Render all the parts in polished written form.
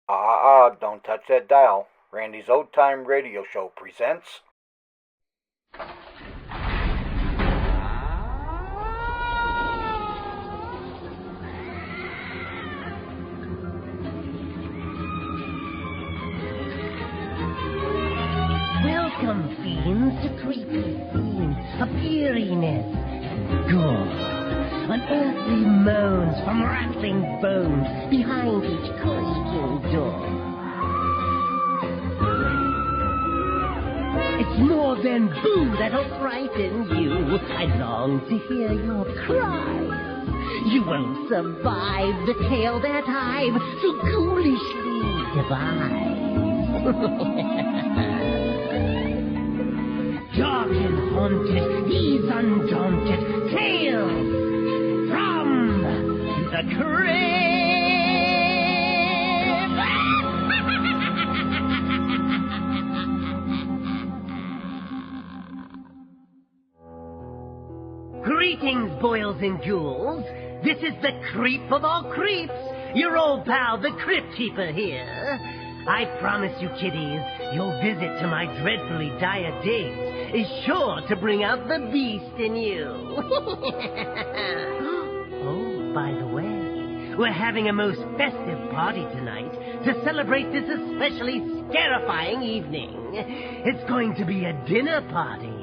Don't touch that dial. Randy's Old Time Radio Show presents. Welcome, fiends, to Creepy Scene, of eeriness, gore, unearthly moans from rattling bones behind each creaking door. It's more than boo that'll frighten you. I long to hear your cries. You won't survive the tale that I've so ghoulishly devised. Dark and haunted, these undaunted tales from the crypt. Greetings, boils and ghouls. This is the creep of all creeps, your old pal, the Crypt Keeper here. I promise you, kiddies, your visit to my dreadfully dire digs is sure to bring out the beast in you. Oh, by the way, we're having a most festive party tonight to celebrate this especially scarifying evening. It's going to be a dinner party.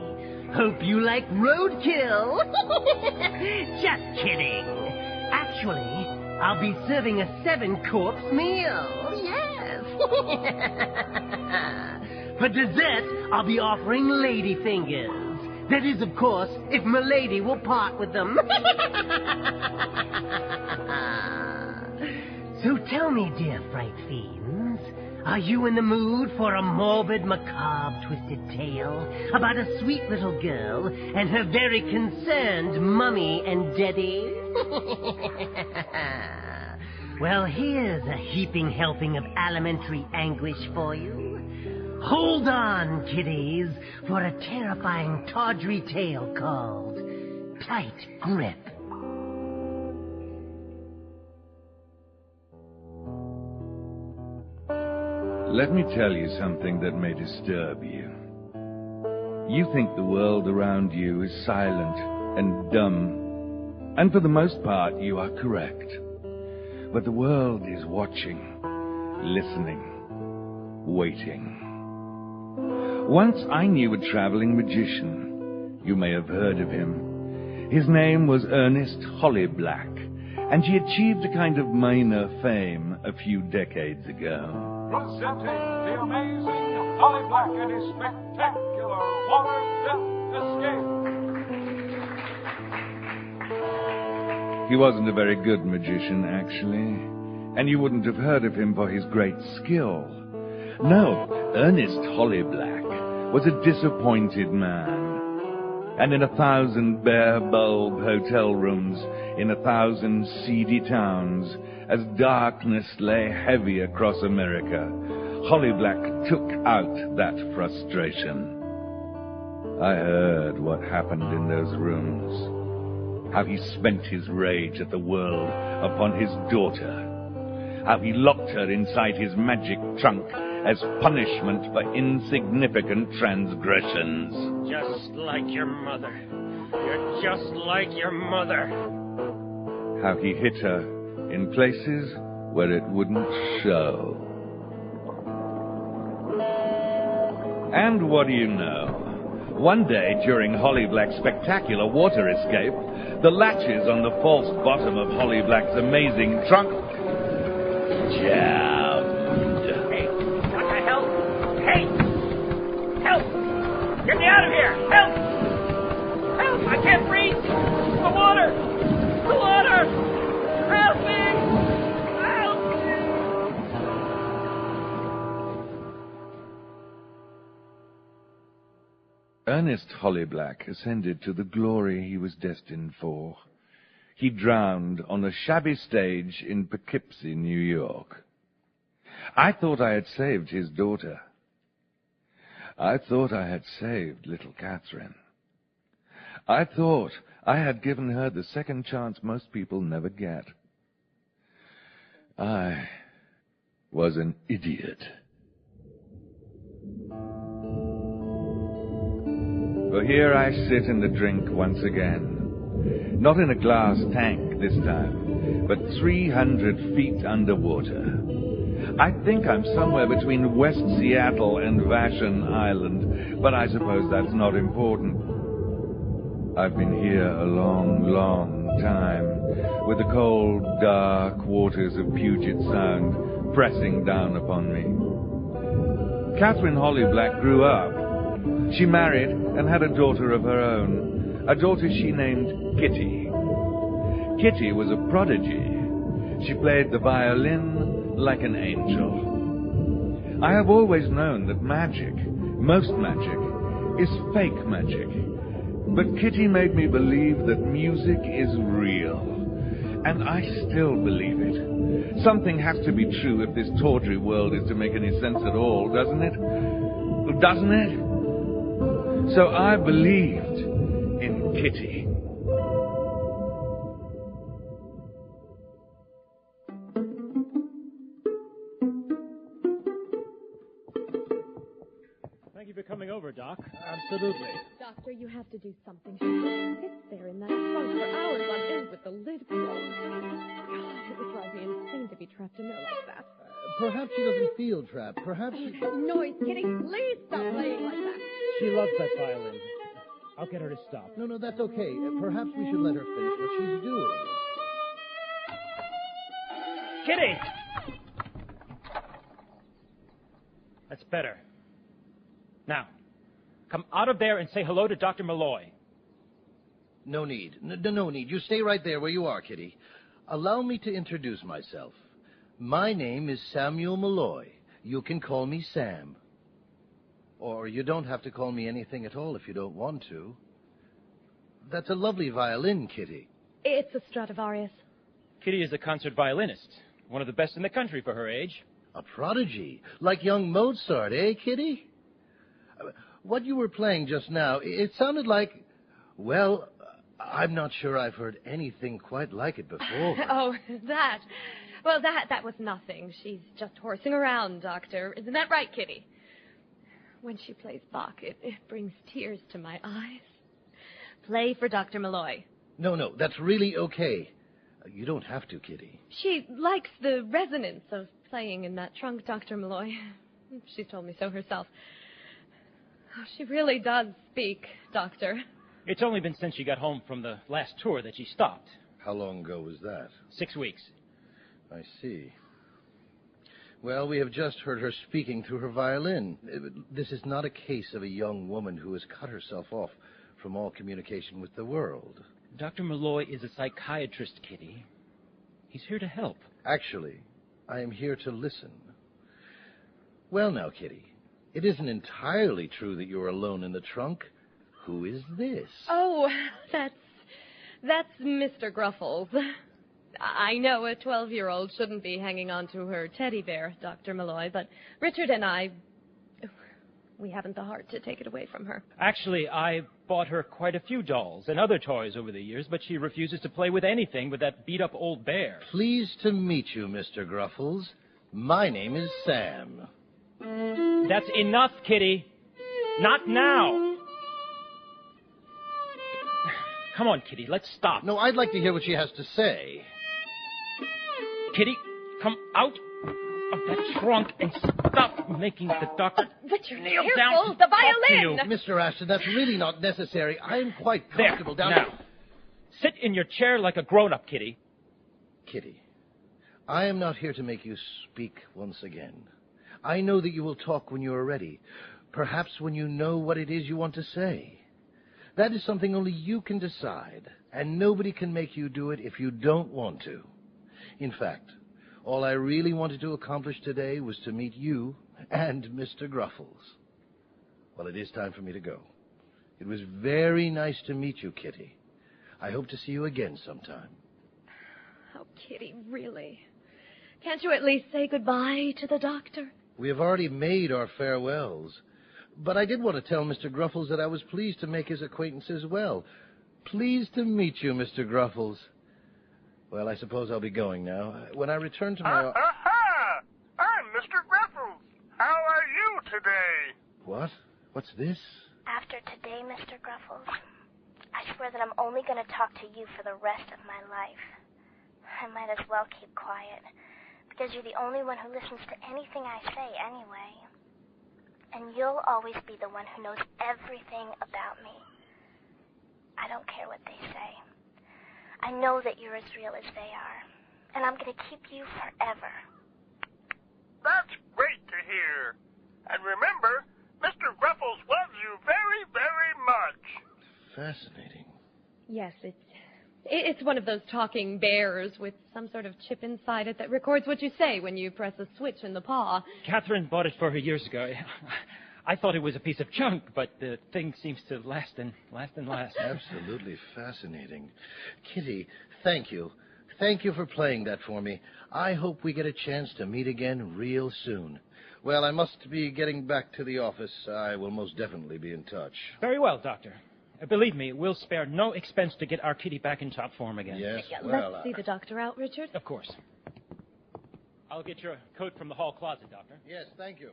Hope you like roadkill. Just kidding. Actually, I'll be serving a 7-corpse meal. Yes. For dessert, I'll be offering lady fingers. That is, of course, if Milady will part with them. So tell me, dear fright fiends, are you in the mood for a morbid, macabre, twisted tale about a sweet little girl and her very concerned mummy and daddy? Well, here's a heaping helping of alimentary anguish for you. Hold on, kiddies, for a terrifying tawdry tale called Tight Grip. Let me tell you something that may disturb you. You think the world around you is silent and dumb, and for the most part you are correct. But the world is watching, listening, waiting. Once I knew a traveling magician. You may have heard of him. His name was Ernest Hollyblack, and he achieved a kind of minor fame a few decades ago. Presenting the amazing Hollyblack and his spectacular water-death escape. He wasn't a very good magician, actually, and you wouldn't have heard of him for his great skill. No, Ernest Hollyblack was a disappointed man. And in 1,000 bare bulb hotel rooms, in 1,000 seedy towns, as darkness lay heavy across America, Hollyblack took out that frustration. I heard what happened in those rooms. How he spent his rage at the world upon his daughter. How he locked her inside his magic trunk as punishment for insignificant transgressions. Just like your mother. You're just like your mother. How he hit her in places where it wouldn't show. And what do you know? One day, during Hollyblack's spectacular water escape, the latches on the false bottom of Hollyblack's amazing trunk jammed. Hey, want to help? Hey! Help! Get me out of here! Help! Help! I can't breathe! The water! The water! Help me! Help me! Ernest Hollyblack ascended to the glory he was destined for. He drowned on a shabby stage in Poughkeepsie, New York. I thought I had saved his daughter. I thought I had saved little Catherine. I thought I had given her the second chance most people never get. I was an idiot. So here I sit in the drink once again. Not in a glass tank this time, but 300 feet underwater. I think I'm somewhere between West Seattle and Vashon Island, but I suppose that's not important. I've been here a long, long time, with the cold, dark waters of Puget Sound pressing down upon me. Catherine Hollyblack grew up. She married and had a daughter of her own, a daughter she named Kitty. Kitty was a prodigy. She played the violin like an angel. I have always known that magic, most magic, is fake magic. But Kitty made me believe that music is real. And I still believe it. Something has to be true if this tawdry world is to make any sense at all, doesn't it? Doesn't it? So I believed in Kitty. Thank you for coming over, Doc. Absolutely. Doctor, you have to do something. She just sits there in that trunk for hours on end with the lid closed. God, it would drive me insane to be trapped in there like that. Perhaps she doesn't feel trapped. Perhaps she... Noise, Kitty, please stop playing like that. She loves that violin. I'll get her to stop. No, that's okay. Perhaps we should let her finish what she's doing. Kitty! That's better. Now, come out of there and say hello to Dr. Malloy. No need. No need. You stay right there where you are, Kitty. Allow me to introduce myself. My name is Samuel Malloy. You can call me Sam. Or you don't have to call me anything at all if you don't want to. That's a lovely violin, Kitty. It's a Stradivarius. Kitty is a concert violinist, one of the best in the country for her age. A prodigy. Like young Mozart, eh, Kitty? What you were playing just now, it sounded like... Well, I'm not sure I've heard anything quite like it before. Oh, that. Well, that was nothing. She's just horsing around, Doctor. Isn't that right, Kitty? When she plays Bach, it brings tears to my eyes. Play for Dr. Malloy. No, that's really okay. You don't have to, Kitty. She likes the resonance of playing in that trunk, Dr. Malloy. She's told me so herself. Oh, she really does speak, Doctor. It's only been since she got home from the last tour that she stopped. How long ago was that? 6 weeks. I see. Well, we have just heard her speaking through her violin. This is not a case of a young woman who has cut herself off from all communication with the world. Dr. Malloy is a psychiatrist, Kitty. He's here to help. Actually, I am here to listen. Well, now, Kitty, it isn't entirely true that you're alone in the trunk. Who is this? Oh, that's Mr. Gruffles. I know a 12-year-old shouldn't be hanging on to her teddy bear, Dr. Malloy, but Richard and I, we haven't the heart to take it away from her. Actually, I bought her quite a few dolls and other toys over the years, but she refuses to play with anything with that beat-up old bear. Pleased to meet you, Mr. Gruffles. My name is Sam. That's enough, Kitty. Not now. Come on, Kitty, let's stop. No, I'd like to hear what she has to say. Kitty, come out of that trunk and stop making the doctor Richard, kneel careful, down to the talk to violin! you. Mr. Ashton, that's really not necessary. I'm quite comfortable There, down now. Sit in your chair like a grown-up, Kitty. Kitty, I am not here to make you speak once again. I know that you will talk when you are ready, perhaps when you know what it is you want to say. That is something only you can decide, and nobody can make you do it if you don't want to. In fact, all I really wanted to accomplish today was to meet you and Mr. Gruffles. Well, it is time for me to go. It was very nice to meet you, Kitty. I hope to see you again sometime. Oh, Kitty, really? Can't you at least say goodbye to the doctor? We have already made our farewells. But I did want to tell Mr. Gruffles that I was pleased to make his acquaintance as well. Pleased to meet you, Mr. Gruffles. Well, I suppose I'll be going now. When I return to my... I'm today. What? What's this? After today, Mr. Gruffles, I swear that I'm only going to talk to you for the rest of my life. I might as well keep quiet, because you're the only one who listens to anything I say anyway. And you'll always be the one who knows everything about me. I don't care what they say. I know that you're as real as they are, and I'm going to keep you forever. That's great to hear. And remember, Mr. Gruffles loves you very, very much. Fascinating. Yes, it's one of those talking bears with some sort of chip inside it that records what you say when you press a switch in the paw. Catherine bought it for her years ago. I thought it was a piece of junk, but the thing seems to last and last. Absolutely fascinating. Kitty, thank you. Thank you for playing that for me. I hope we get a chance to meet again real soon. Well, I must be getting back to the office. I will most definitely be in touch. Very well, Doctor. Believe me, we'll spare no expense to get our kitty back in top form again. Yes, Let's see the doctor out, Richard. Of course. I'll get your coat from the hall closet, Doctor. Yes, thank you.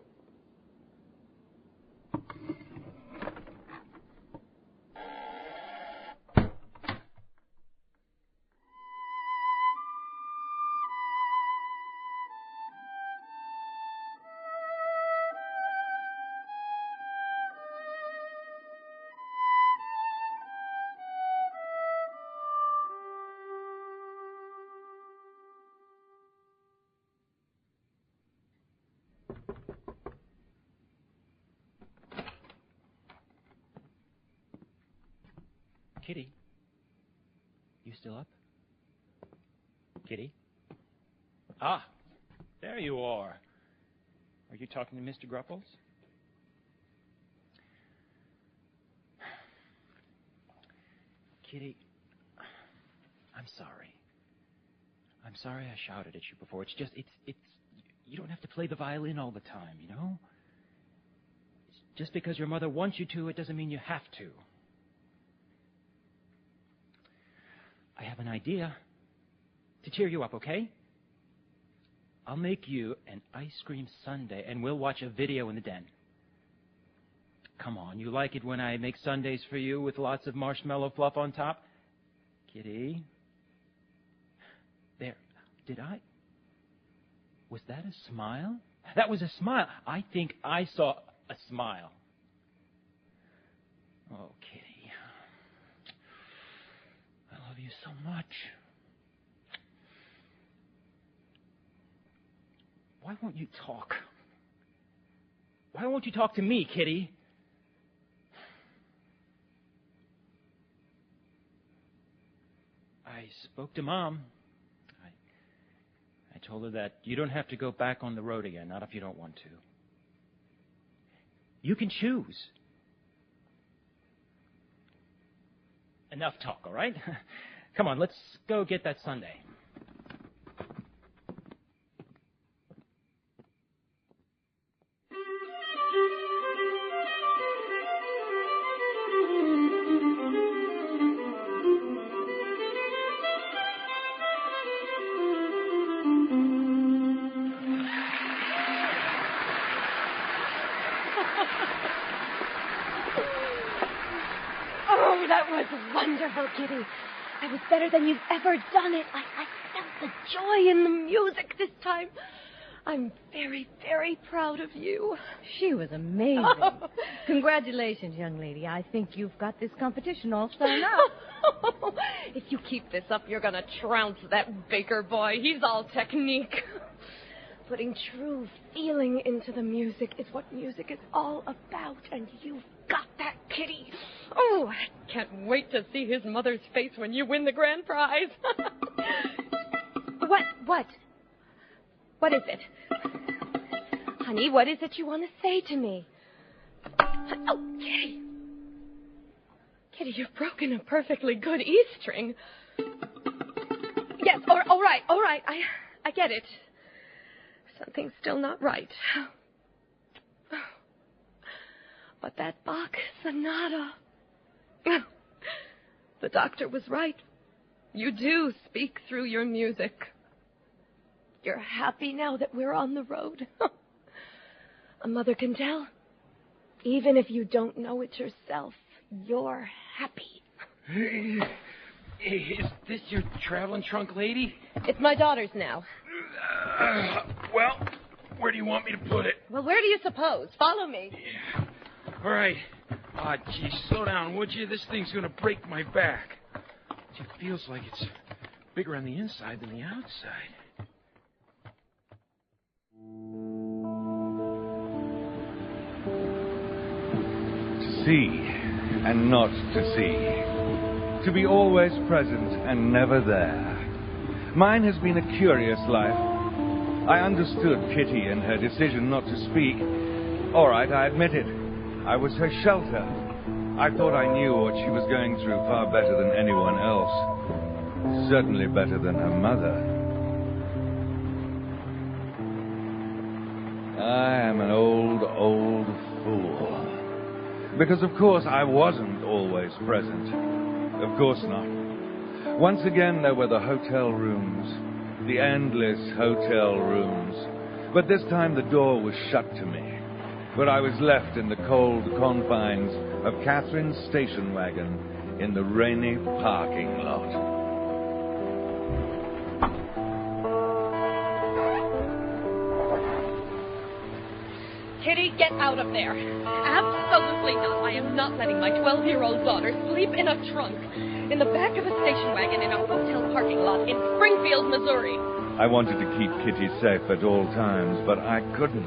Kitty? You still up? Kitty? Ah, there you are. Are you talking to Mr. Gruffles? Kitty, I'm sorry. I'm sorry I shouted at you before. It's you don't have to play the violin all the time, you know? Just because your mother wants you to, it doesn't mean you have to. I have an idea to cheer you up, okay? I'll make you an ice cream sundae, and we'll watch a video in the den. Come on, you like it when I make sundaes for you with lots of marshmallow fluff on top? Kitty? There. Was that a smile? That was a smile. I think I saw a smile. Oh, Kitty. I love you so much. Why won't you talk? Why won't you talk to me, Kitty? I spoke to Mom. I told her that you don't have to go back on the road again, not if you don't want to. You can choose. Enough talk, all right? Come on, let's go get that sundae. Oh, that was wonderful, Kitty. That was better than you've ever done it. I felt the joy in the music this time. I'm very, very proud of you. She was amazing. Congratulations, young lady. I think you've got this competition all sewn up. If you keep this up, you're going to trounce that Baker boy. He's all technique. Putting true feeling into the music is what music is all about, and you've got that, Kitty. Oh, I can't wait to see his mother's face when you win the grand prize. What? What is it? Honey, what is it you want to say to me? Oh, Kitty. Kitty, you've broken a perfectly good E string. Yes, all right. I get it. Something's still not right. But that Bach sonata. The doctor was right. You do speak through your music. You're happy now that we're on the road. A mother can tell. Even if you don't know it yourself, you're happy. Is this your traveling trunk, lady? It's my daughter's now. Well, where do you want me to put it? Well, where do you suppose? Follow me. Yeah. All right. Gee, slow down, would you? This thing's going to break my back. It feels like it's bigger on the inside than the outside. To see and not to see. To be always present and never there. Mine has been a curious life. I understood Kitty and her decision not to speak. All right, I admit it. I was her shelter. I thought I knew what she was going through far better than anyone else. Certainly better than her mother. I am an old fool. Because, of course, I wasn't always present. Of course not. Once again, there were the hotel rooms. The endless hotel rooms. But this time the door was shut to me. But I was left in the cold confines of Catherine's station wagon in the rainy parking lot. Kitty, get out of there. Absolutely not. I am not letting my 12-year-old daughter sleep in a trunk in the back of a station wagon in a hotel parking lot in Springfield, Missouri. I wanted to keep Kitty safe at all times, but I couldn't.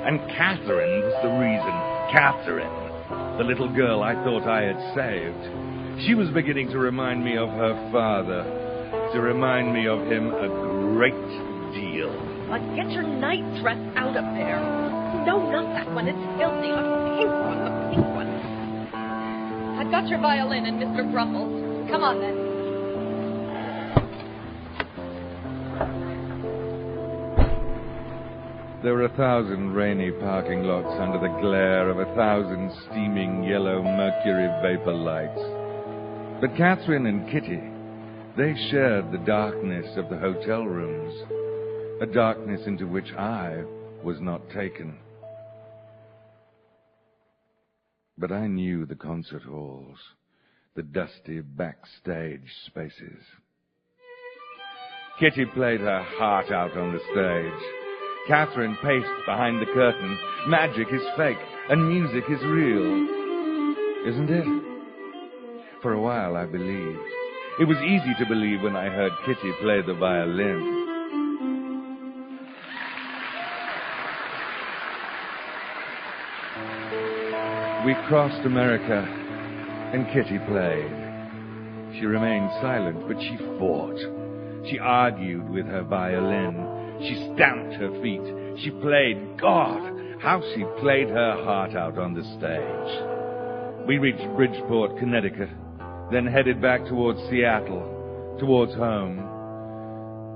And Catherine was the reason. Catherine, the little girl I thought I had saved. She was beginning to remind me of her father, to remind me of him a great deal. Get your night dress out of there. No, not that one. It's filthy. The pink one. I've got your violin and Mr. Gruffles. Come on, then. There were 1,000 rainy parking lots under the glare of 1,000 steaming yellow mercury vapor lights. But Catherine and Kitty, they shared the darkness of the hotel rooms, a darkness into which I was not taken. But I knew the concert halls, the dusty backstage spaces. Kitty played her heart out on the stage. Catherine paced behind the curtain. Magic is fake, and music is real. Isn't it? For a while, I believed. It was easy to believe when I heard Kitty play the violin. We crossed America, and Kitty played. She remained silent, but she fought. She argued with her violin. She stamped her feet. She played. God, how she played her heart out on the stage. We reached Bridgeport, Connecticut, then headed back towards Seattle, towards home.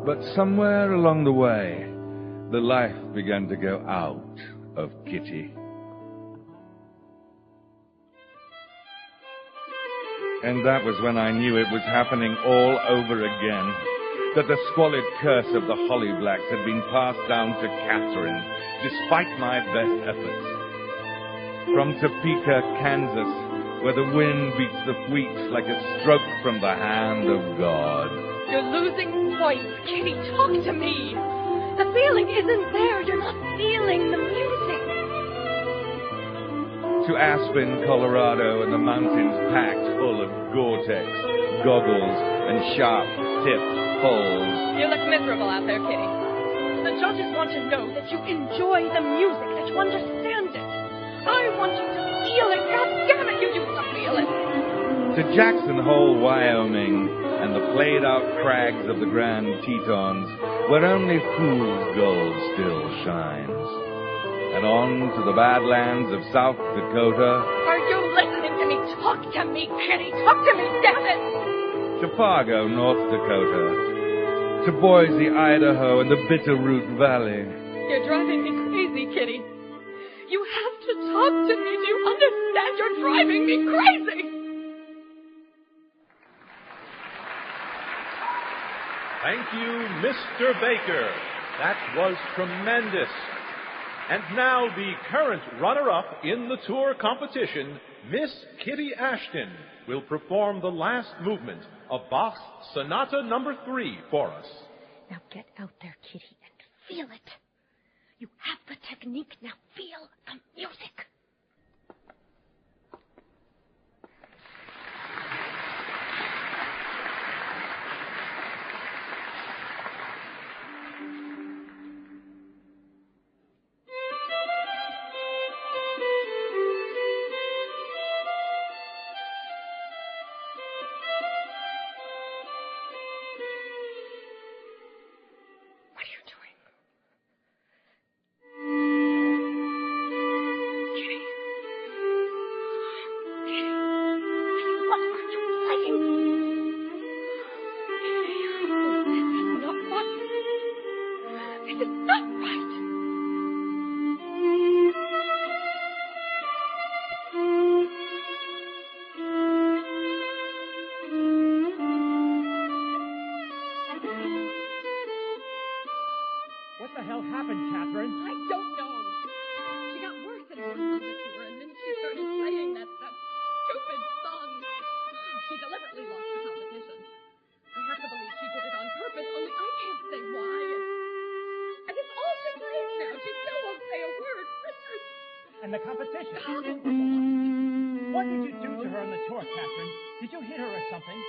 But somewhere along the way, the life began to go out of Kitty. And that was when I knew it was happening all over again. That the squalid curse of the Holly Blacks had been passed down to Catherine, despite my best efforts. From Topeka, Kansas, where the wind beats the wheat like a stroke from the hand of God. You're losing points. Kitty, talk to me. The feeling isn't there. You're not feeling the music. To Aspen, Colorado, and the mountains packed full of Gore-Tex, goggles, and sharp-tipped poles. You look miserable out there, Kitty. The judges want to know that you enjoy the music, that you understand it. I want you to feel it. God damn it, you used to feel it. To Jackson Hole, Wyoming, and the played-out crags of the Grand Tetons, where only fool's gold still shines. And on to the Badlands of South Dakota. Are you listening to me? Talk to me, Kitty. Talk to me, damn it. To Fargo, North Dakota. To Boise, Idaho, and the Bitterroot Valley. You're driving me crazy, Kitty. You have to talk to me. Do you understand? You're driving me crazy. Thank you, Mr. Baker. That was tremendous. And now the current runner-up in the tour competition, Miss Kitty Ashton, will perform the last movement of Bach's Sonata No. 3 for us. Now get out there, Kitty, and feel it. You have the technique. Now feel the music. What the hell happened, Catherine? I don't know. She got worse and worse on the tour, and then she started playing that stupid song. She deliberately lost the competition. I have to believe she did it on purpose, only I can't say why. And it's all she plays now. She still won't say a word. Richard. And the competition? What did you do to her on the tour, Catherine? Did you hit her or something?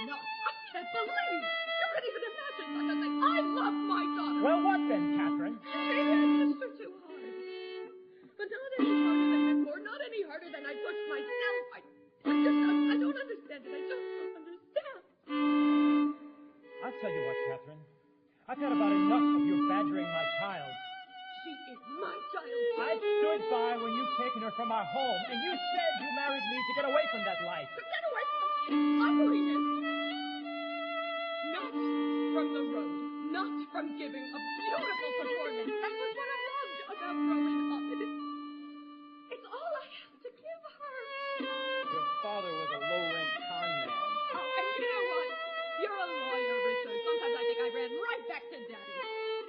No, I can't believe you could even imagine such a thing. I love my daughter. Well, what then, Catherine? Maybe I pushed her too hard. But not any harder than before, not any harder than I pushed myself. I don't understand it. I just don't understand. I'll tell you what, Catherine. I've had about enough of your badgering my child. She is my child. I stood by when you've taken her from our home, and you said you married me to get away from that life. To get away from ugliness. Not from the road. Not from giving a beautiful performance. That was what I loved about growing up. It's all I have to give her. Your father was a low-rent con man. Oh, and you know what? You're a lawyer, Richard. Sometimes I think I ran right back to Daddy.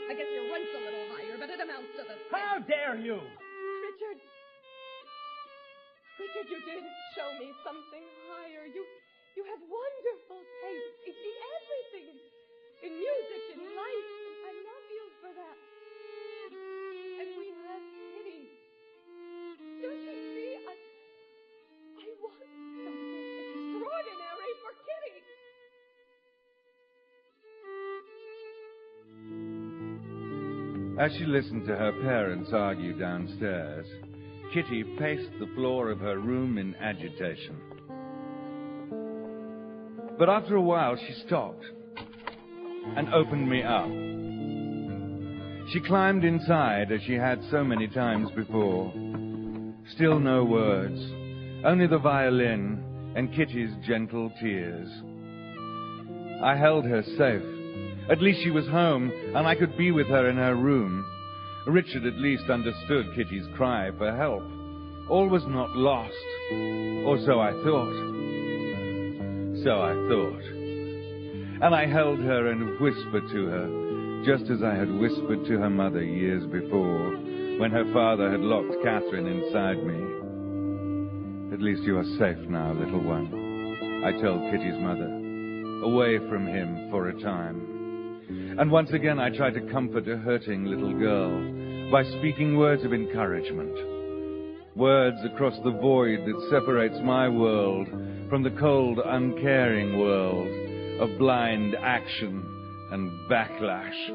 I guess your rent's a little higher, but it amounts to the same. How dare you? Richard, you did show me something higher. You have wonderful taste. You see everything in music, in life. I love you for that. And we have Kitty. Don't you see? I want something extraordinary for Kitty. As she listened to her parents argue downstairs, Kitty paced the floor of her room in agitation. But after a while, she stopped and opened me up. She climbed inside as she had so many times before. Still no words, only the violin and Kitty's gentle tears. I held her safe. At least she was home, and I could be with her in her room. Richard at least understood Kitty's cry for help. All was not lost, or so I thought. And I held her and whispered to her, just as I had whispered to her mother years before, when her father had locked Catherine inside me. At least you are safe now, little one, I told Kitty's mother, away from him for a time. And once again I tried to comfort a hurting little girl by speaking words of encouragement. Words across the void that separates my world from the cold, uncaring world of blind action and backlash.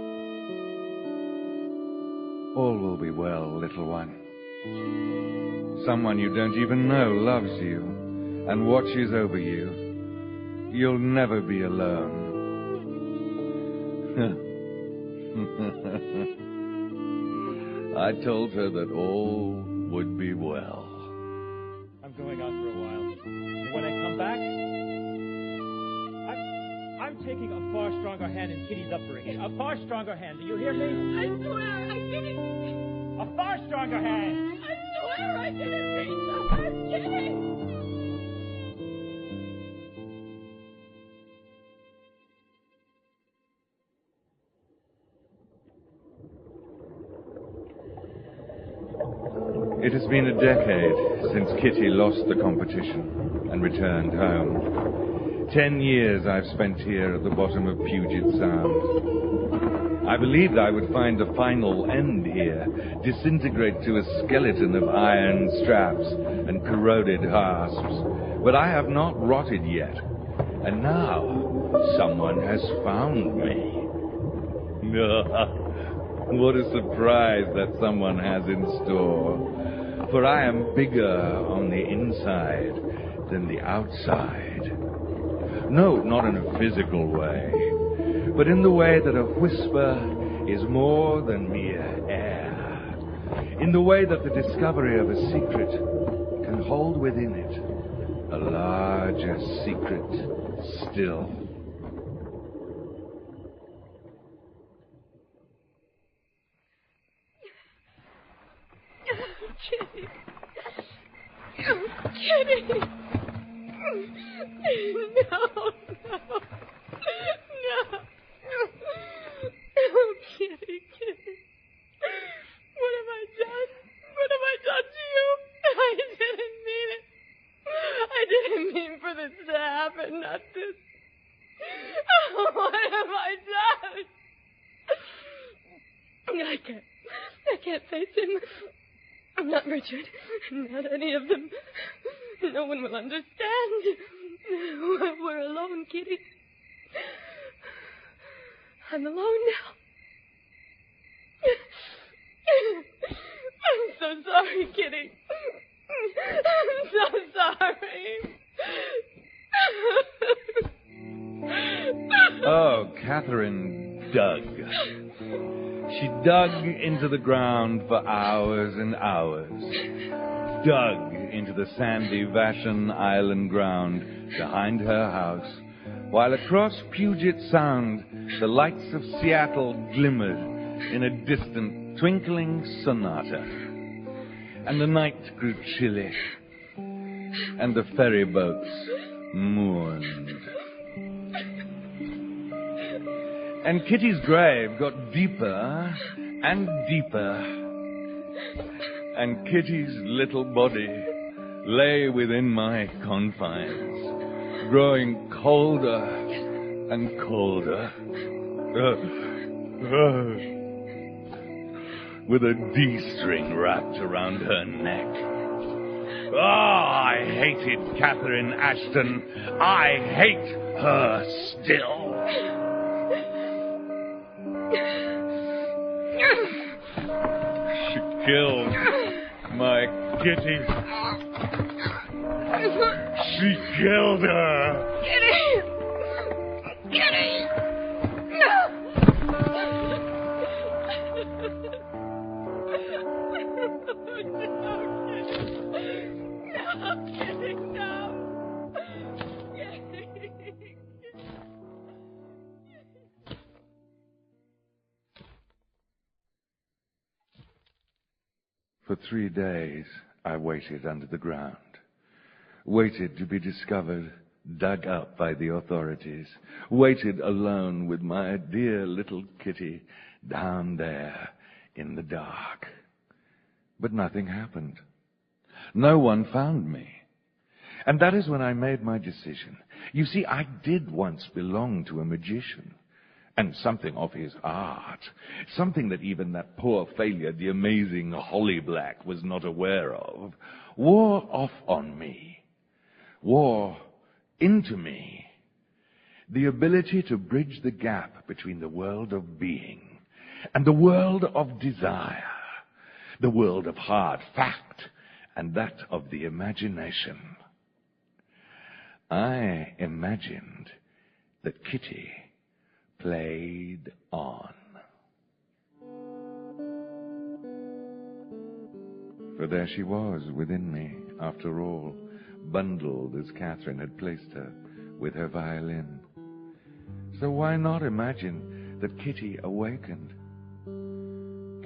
All will be well, little one. Someone you don't even know loves you and watches over you. You'll never be alone. I told her that all would be well. I'm going out for a while. And when I come back, I'm taking a far stronger hand in Kitty's upbringing. A far stronger hand. Do you hear me? I swear I didn't. A far stronger hand. I swear I didn't mean to hurt Kitty. It has been a decade since Kitty lost the competition and returned home. 10 years I've spent here at the bottom of Puget Sound. I believed I would find a final end here, disintegrate to a skeleton of iron straps and corroded hasps. But I have not rotted yet. And now, someone has found me. What a surprise that someone has in store. For I am bigger on the inside than the outside. No, not in a physical way, but in the way that a whisper is more than mere air. In the way that the discovery of a secret can hold within it a larger secret still. Kitty. Oh, Kitty. No, no. No. Oh, Kitty, Kitty. What have I done? What have I done to you? I didn't mean it. I didn't mean for this to happen, not this. Oh, what have I done? I can't face him. Not Richard. Not any of them. No one will understand. We're alone, Kitty. I'm alone now. I'm so sorry, Kitty. I'm so sorry. Oh, Catherine dug. She dug into the ground for hours and hours. Dug into the sandy Vashon Island ground behind her house, while across Puget Sound the lights of Seattle glimmered in a distant twinkling sonata. And the night grew chilly, and the ferry boats mourned. And Kitty's grave got deeper and deeper. And Kitty's little body lay within my confines, growing colder and colder, with a D-string wrapped around her neck. I hated Catherine Ashton. I hate her still. She killed my Kitty. She killed her. Kitty! Kitty! No! No, Kitty, no! For 3 days, I waited under the ground. Waited to be discovered, dug up by the authorities. Waited alone with my dear little Kitty down there in the dark. But nothing happened. No one found me. And that is when I made my decision. You see, I did once belong to a magician. And something of his art, something that even that poor failure, the amazing Holly Black, was not aware of, wore off on me, wore into me, the ability to bridge the gap between the world of being and the world of desire, the world of hard fact and that of the imagination. I imagined that Kitty played on. For there she was within me, after all, bundled as Catherine had placed her, with her violin. So why not imagine that Kitty awakened?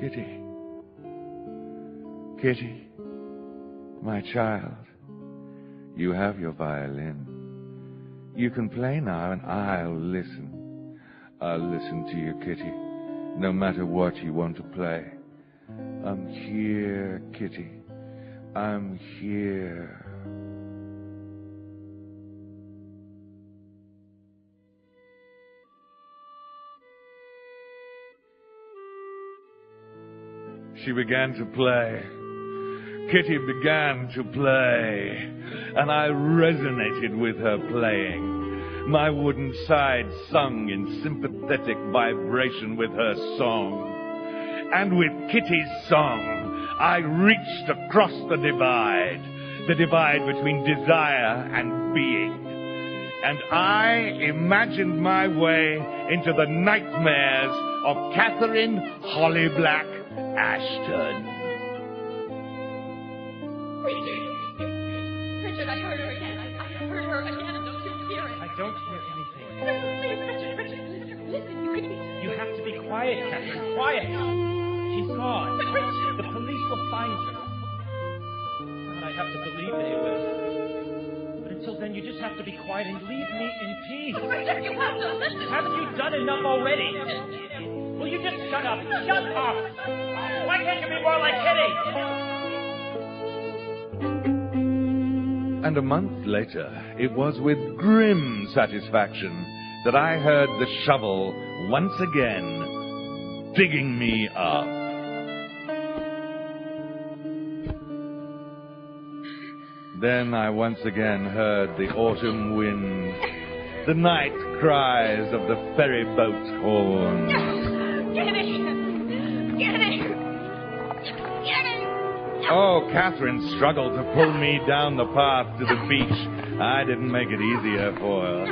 Kitty. Kitty, my child, you have your violin. You can play now, and I'll listen. I'll listen to you, Kitty, no matter what you want to play. I'm here, Kitty, I'm here. She began to play. Kitty began to play, and I resonated with her playing. My wooden sides sung in sympathetic vibration with her song. And with Kitty's song, I reached across the divide between desire and being. And I imagined my way into the nightmares of Catherine Hollyblack Ashton. Richard, I heard her again. I heard her again, and don't you hear it? I don't hear anything. Richard, listen, You have to be quiet, Catherine. Quiet. She's gone. But Richard... The police will find her. God, I have to believe they will. But until then, you just have to be quiet and leave me in peace. Richard, you have to listen. Haven't you done enough already? Will you just shut up? Shut up! Why can't you be more like Kitty? And a month later, it was with grim satisfaction that I heard the shovel once again digging me up. Then I once again heard the autumn wind, the night cries of the ferry boat horn. Kitty! Oh, Catherine struggled to pull me down the path to the beach. I didn't make it easier for her.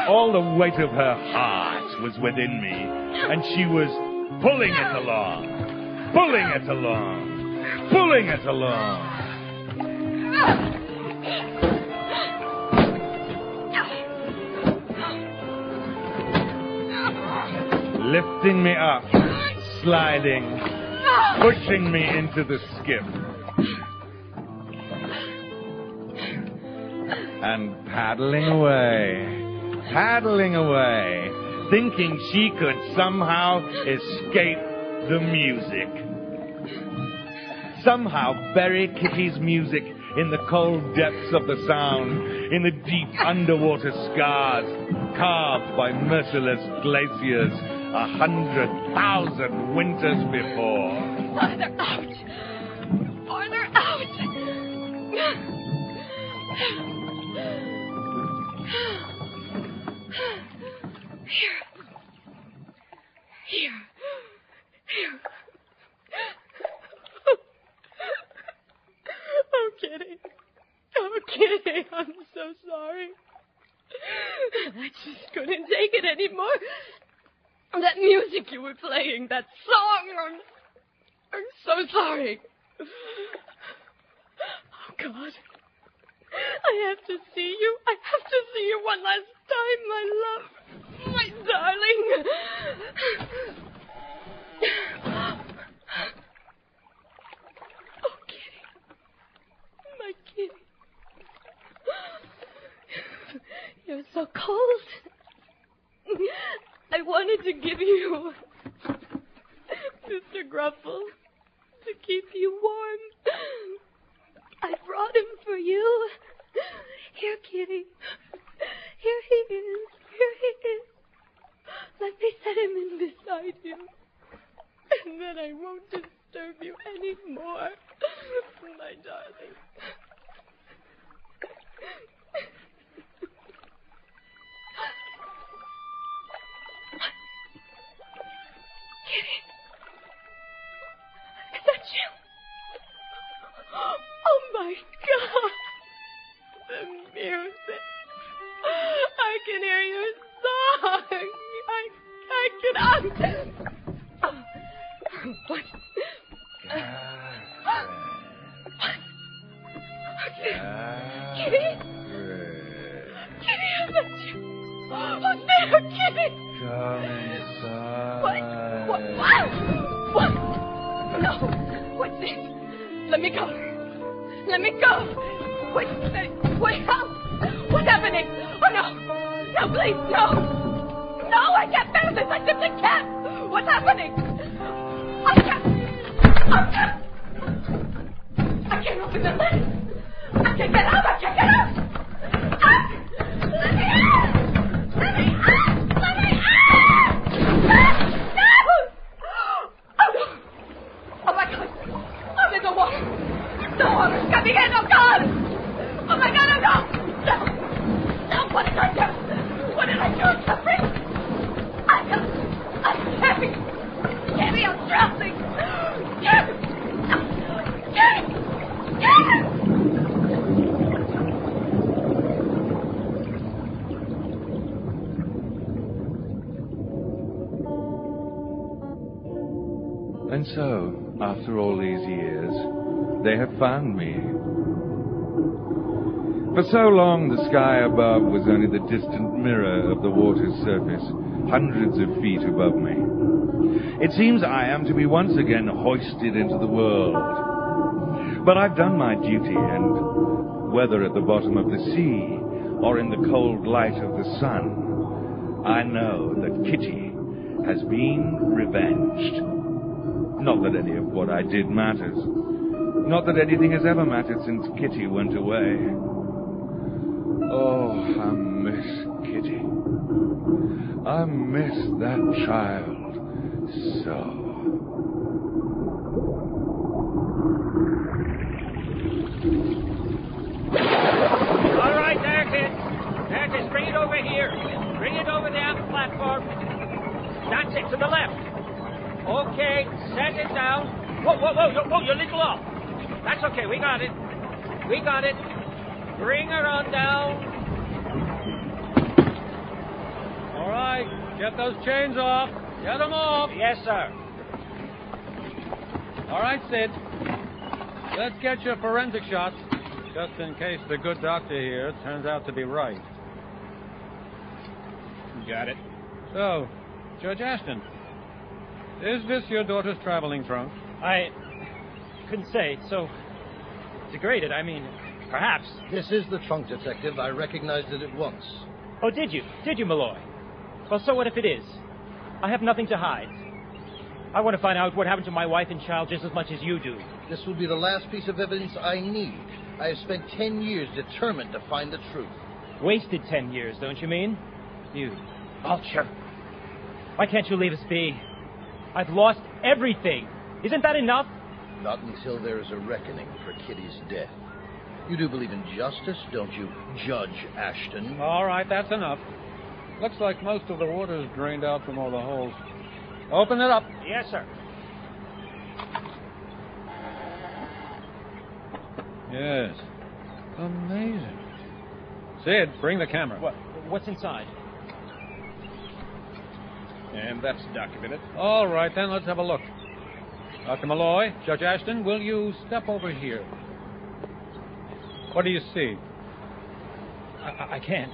All the weight of her heart was within me, and she was pulling it along, pulling it along, pulling it along. Lifting me up, sliding, pushing me into the skiff. And paddling away, thinking she could somehow escape the music. Somehow bury Kitty's music in the cold depths of the sound, in the deep underwater scars carved by merciless glaciers 100,000 winters before. Farther out! Farther out! Here. Oh, Kitty, I'm so sorry. I just couldn't take it anymore. That music you were playing, that song, I'm so sorry. Oh, God. I have to see you. I have to see you one last time, my love. My darling. Oh, Kitty. My Kitty. You're so cold. I wanted to give you Mr. Gruffle to keep you warm. I brought him for you. Here, Kitty. Here he is. Here he is. Let me set him in beside you. And then I won't disturb you anymore. My darling. Kitty. Is that you? Oh, my God. The music. I can hear your song. I can... What? Kitty? Kitty, is that you? Who's there, Kitty? Come inside. What? No. What's this? Let me go. Let me go. Wait, help. What's happening? Oh, no. No, please, no. No, I can't bear this. I simply can't. What's happening? I can't. And so, after all these years, they have found me. For so long, the sky above was only the distant mirror of the water's surface, hundreds of feet above me. It seems I am to be once again hoisted into the world. But I've done my duty, and whether at the bottom of the sea or in the cold light of the sun, I know that Kitty has been revenged. Not that any of what I did matters. Not that anything has ever mattered since Kitty went away. Oh, I miss Kitty. I miss that child so. All right, there's it. There's it. Bring it over here. Bring it over there on the platform. That's it, to the left. Okay, set it down. Whoa, you're a little off. That's okay, we got it. We got it. Bring her on down. All right, get those chains off. Get them off. Yes, sir. All right, Sid. Let's get your forensic shots, just in case the good doctor here turns out to be right. Got it. So, Judge Ashton, is this your daughter's traveling trunk? I couldn't say. It's so degraded. I mean, perhaps. This is the trunk, Detective. I recognized it at once. Oh, did you? Did you, Malloy? Well, so what if it is? I have nothing to hide. I want to find out what happened to my wife and child just as much as you do. This will be the last piece of evidence I need. I have spent 10 years determined to find the truth. Wasted 10 years, don't you mean? You vulture. Why can't you leave us be? I've lost everything. Isn't that enough? Not until there is a reckoning for Kitty's death. You do believe in justice, don't you, Judge Ashton? All right, that's enough. Looks like most of the water's drained out from all the holes. Open it up. Yes, sir. Yes. Amazing. Sid, bring the camera. What's inside? And that's documented. All right, then, let's have a look. Dr. Malloy, Judge Ashton, will you step over here? What do you see? I can't.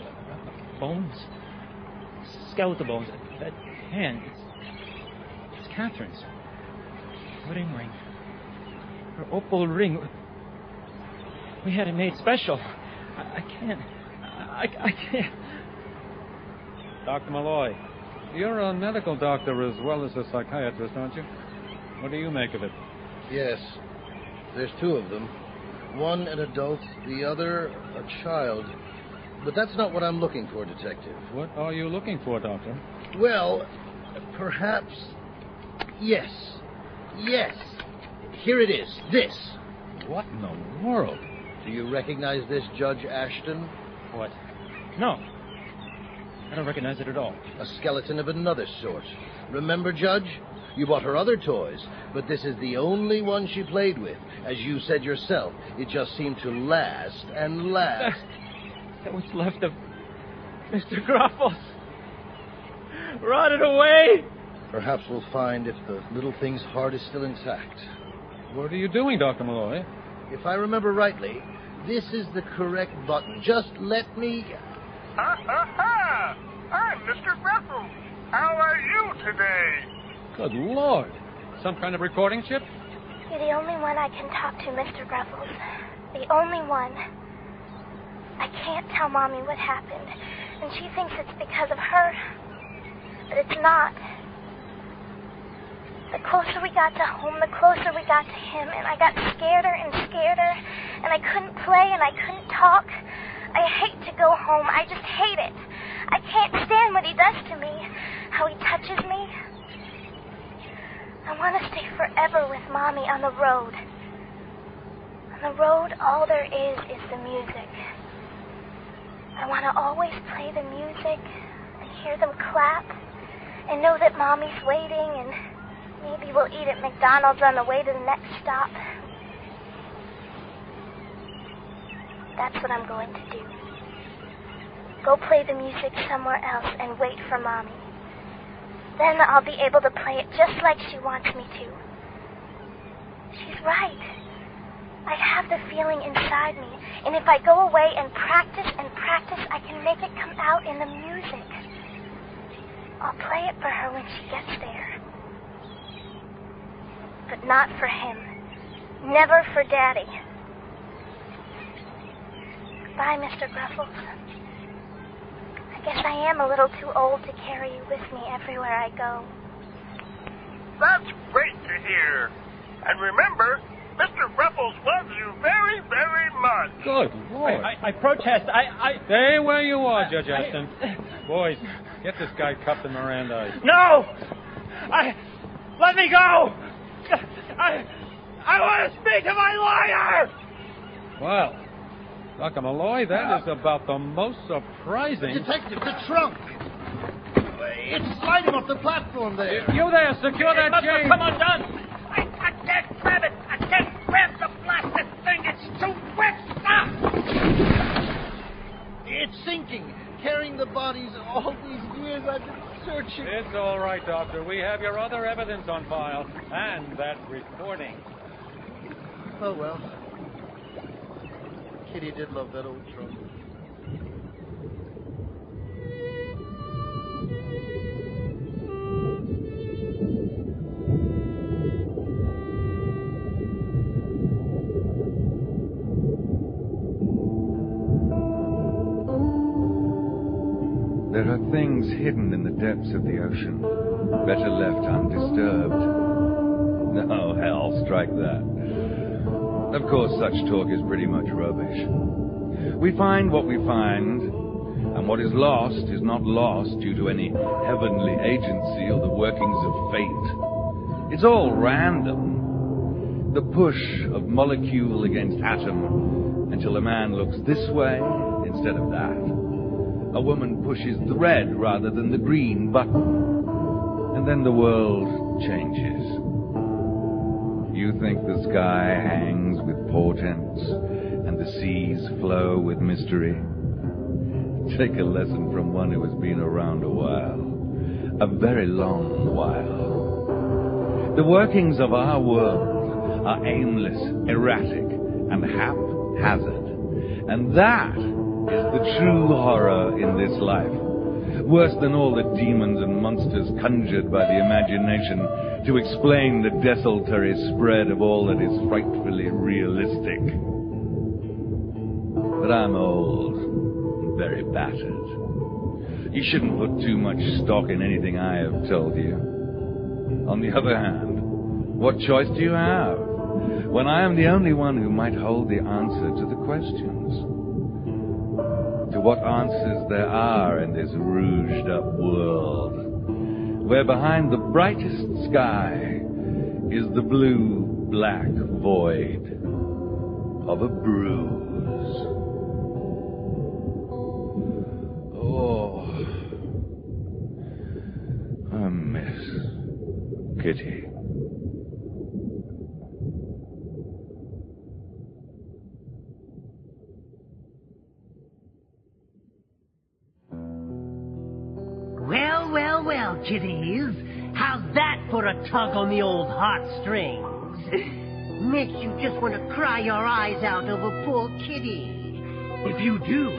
Bones. Skeletal bones. That hand. It's Catherine's. Wedding ring. Her opal ring. We had it made special. I can't. I can't. Dr. Malloy, you're a medical doctor as well as a psychiatrist, aren't you? What do you make of it? Yes. There's two of them. One an adult, the other a child. But that's not what I'm looking for, Detective. What are you looking for, Doctor? Well, perhaps... Yes. Yes. Here it is. This. What in the world? Do you recognize this, Judge Ashton? What? No. I don't recognize it at all. A skeleton of another sort. Remember, Judge? You bought her other toys, but this is the only one she played with. As you said yourself, it just seemed to last and last. That what's left of Mr. Gruffles. Rotted away. Perhaps we'll find if the little thing's heart is still intact. What are you doing, Dr. Malloy? If I remember rightly, this is the correct button. Just let me... I'm Mr. Gruffles. How are you today? Good Lord. Some kind of recording chip? You're the only one I can talk to, Mr. Gruffles. The only one. I can't tell Mommy what happened, and she thinks it's because of her. But it's not. The closer we got to home, the closer we got to him, and I got scareder and scareder, and I couldn't play and I couldn't talk. I hate to go home. I just hate it. I can't stand what he does to me, how he touches me. I want to stay forever with Mommy on the road. On the road, all there is the music. I want to always play the music and hear them clap and know that Mommy's waiting, and maybe we'll eat at McDonald's on the way to the next stop. That's what I'm going to do. Go play the music somewhere else and wait for Mommy. Then I'll be able to play it just like she wants me to. She's right. I have the feeling inside me, and if I go away and practice, I can make it come out in the music. I'll play it for her when she gets there. But not for him. Never for Daddy. Goodbye, Mr. Gruffles. I guess I am a little too old to carry you with me everywhere I go. That's great to hear. And remember, Mr. Gruffles loves you very, very much. Good Lord. I protest. Stay where you are, Judge Ashton. Boys, get this guy cuffed and Mirandized. No! Let me go! I want to speak to my lawyer! Well, Dr. Malloy, that is about the most surprising... Detective, the trunk! It's sliding off the platform there. You there, secure that chain. Come undone! I can't grab it! I can't grab the blasted thing! It's too wet! Stop! It's sinking, carrying the bodies all these years I've been searching. It's all right, Doctor. We have your other evidence on file, and that recording. Oh, well. Kitty did love that old trunk. There are things hidden in the depths of the ocean, better left undisturbed. No, hell, strike that. Of course, such talk is pretty much rubbish. We find what we find, and what is lost is not lost due to any heavenly agency or the workings of fate. It's all random. The push of molecule against atom until a man looks this way instead of that. A woman pushes the red rather than the green button. And then the world changes. You think the sky hangs with portents and the seas flow with mystery? Take a lesson from one who has been around a while. A very long while. The workings of our world are aimless, erratic, and haphazard. And that is the true horror in this life. Worse than all the demons and monsters conjured by the imagination to explain the desultory spread of all that is frightfully realistic. But I'm old and very battered. You shouldn't put too much stock in anything I have told you. On the other hand, what choice do you have when I am the only one who might hold the answer to the questions? To what answers there are in this rouged-up world, where behind the brightest sky is the blue-black void of a bruise. Oh, I miss Kitty. Well, kiddies, how's that for a tug on the old heartstrings? Makes you just want to cry your eyes out over poor Kitty. If you do,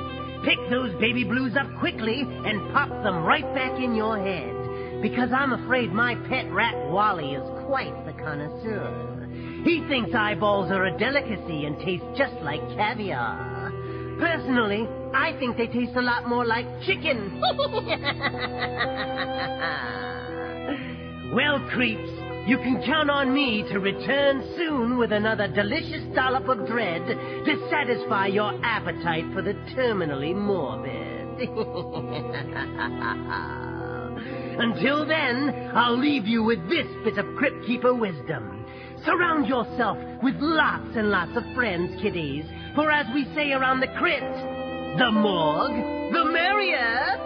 pick those baby blues up quickly and pop them right back in your head, because I'm afraid my pet rat Wally is quite the connoisseur. He thinks eyeballs are a delicacy and taste just like caviar. Personally, I think they taste a lot more like chicken. Well, creeps, you can count on me to return soon with another delicious dollop of dread to satisfy your appetite for the terminally morbid. Until then, I'll leave you with this bit of Crypt Keeper wisdom. Surround yourself with lots and lots of friends, kiddies, for as we say around the crypt, the morgue, the merrier.